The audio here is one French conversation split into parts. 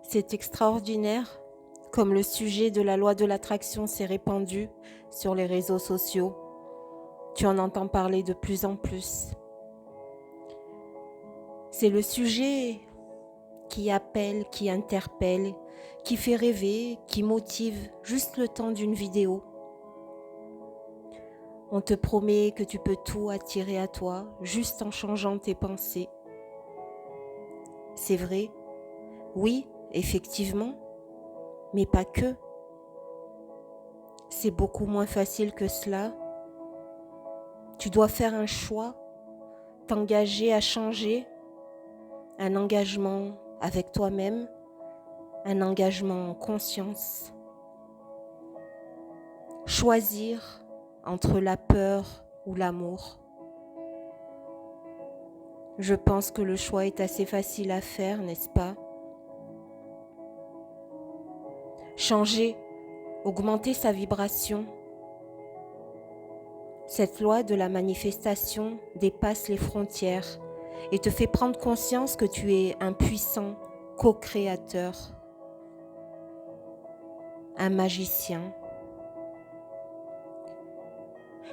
C'est extraordinaire comme le sujet de la loi de l'attraction s'est répandu sur les réseaux sociaux. Tu en entends parler de plus en plus. C'est le sujet qui appelle, qui interpelle, qui fait rêver, qui motive juste le temps d'une vidéo. On te promet que tu peux tout attirer à toi juste en changeant tes pensées. C'est vrai, oui, effectivement, mais pas que. C'est beaucoup moins facile que cela. Tu dois faire un choix, t'engager à changer, un engagement avec toi-même, un engagement en conscience. Choisir entre la peur ou l'amour. Je pense que le choix est assez facile à faire, n'est-ce pas? Changer, augmenter sa vibration. Cette loi de la manifestation dépasse les frontières et te fait prendre conscience que tu es un puissant co-créateur, un magicien.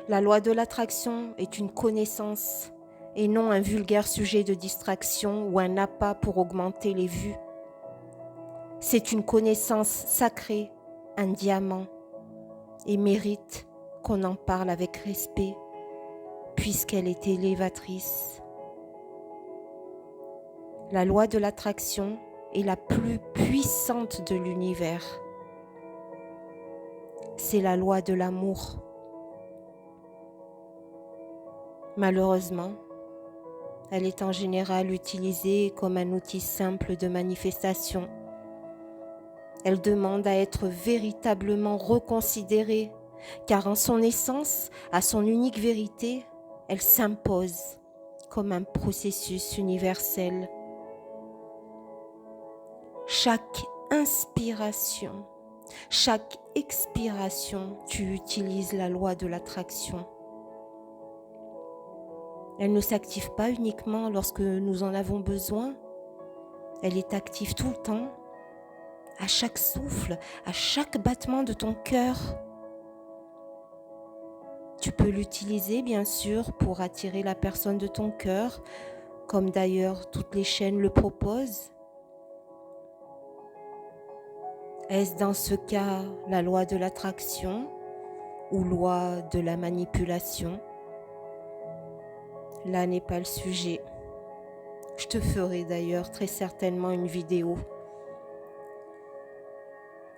La loi de l'attraction est une connaissance et non un vulgaire sujet de distraction ou un appât pour augmenter les vues. C'est une connaissance sacrée, un diamant, et mérite qu'on en parle avec respect, puisqu'elle est élévatrice. La loi de l'attraction est la plus puissante de l'univers. C'est la loi de l'amour. Malheureusement, elle est en général utilisée comme un outil simple de manifestation. Elle demande à être véritablement reconsidérée, car en son essence, à son unique vérité, elle s'impose comme un processus universel. Chaque inspiration, chaque expiration, tu utilises la loi de l'attraction. Elle ne s'active pas uniquement lorsque nous en avons besoin. Elle est active tout le temps, à chaque souffle, à chaque battement de ton cœur. Tu peux l'utiliser bien sûr pour attirer la personne de ton cœur, comme d'ailleurs toutes les chaînes le proposent. Est-ce dans ce cas la loi de l'attraction ou loi de la manipulation? Là n'est pas le sujet. Je te ferai d'ailleurs très certainement une vidéo.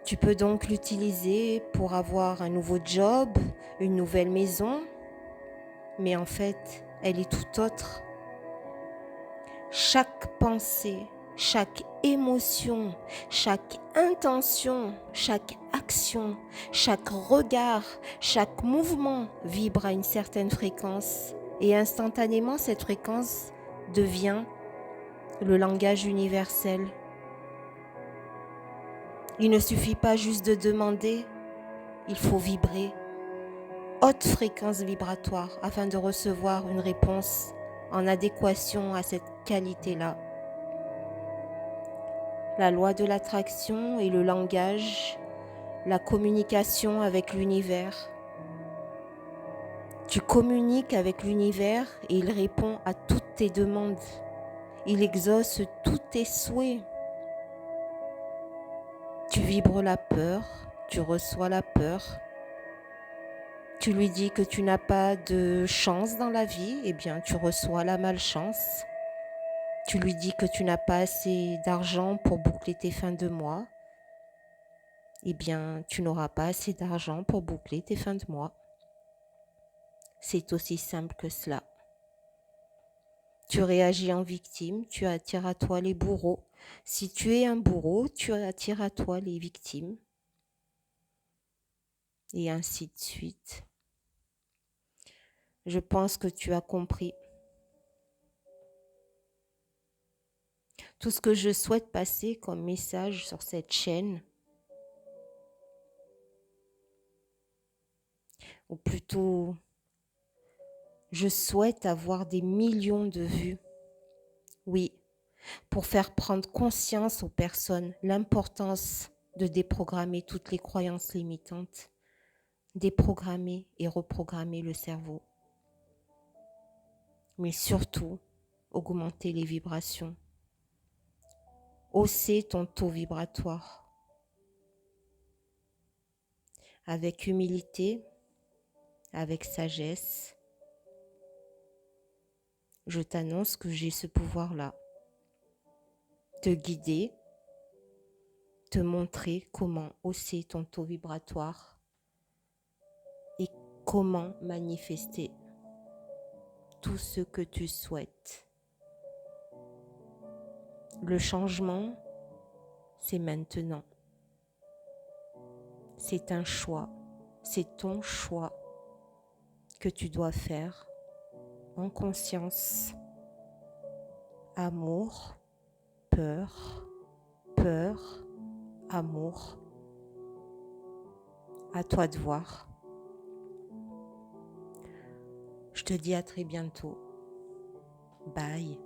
Tu peux donc l'utiliser pour avoir un nouveau job, une nouvelle maison, mais en fait, elle est tout autre. Chaque pensée, chaque émotion, chaque intention, chaque action, chaque regard, chaque mouvement vibre à une certaine fréquence et instantanément cette fréquence devient le langage universel. Il ne suffit pas juste de demander, il faut vibrer, haute fréquence vibratoire afin de recevoir une réponse en adéquation à cette qualité-là. La loi de l'attraction et le langage, la communication avec l'univers. Tu communiques avec l'univers et il répond à toutes tes demandes. Il exauce tous tes souhaits. Tu vibres la peur, tu reçois la peur. Tu lui dis que tu n'as pas de chance dans la vie, eh bien tu reçois la malchance. Tu lui dis que tu n'as pas assez d'argent pour boucler tes fins de mois, eh bien tu n'auras pas assez d'argent pour boucler tes fins de mois. C'est aussi simple que cela. Tu réagis en victime, tu attires à toi les bourreaux. Si tu es un bourreau, tu attires à toi les victimes. Et ainsi de suite. Je pense que tu as compris. Tout ce que je souhaite passer comme message sur cette chaîne, ou plutôt, je souhaite avoir des millions de vues. Oui, pour faire prendre conscience aux personnes l'importance de déprogrammer toutes les croyances limitantes, déprogrammer et reprogrammer le cerveau, mais surtout augmenter les vibrations, hausser ton taux vibratoire. Avec humilité, avec sagesse, je t'annonce que j'ai ce pouvoir-là. Te guider, te montrer comment hausser ton taux vibratoire et comment manifester tout ce que tu souhaites. Le changement, c'est maintenant. C'est un choix, c'est ton choix que tu dois faire en conscience. Amour, peur, peur, amour. À toi de voir. Je te dis à très bientôt. Bye.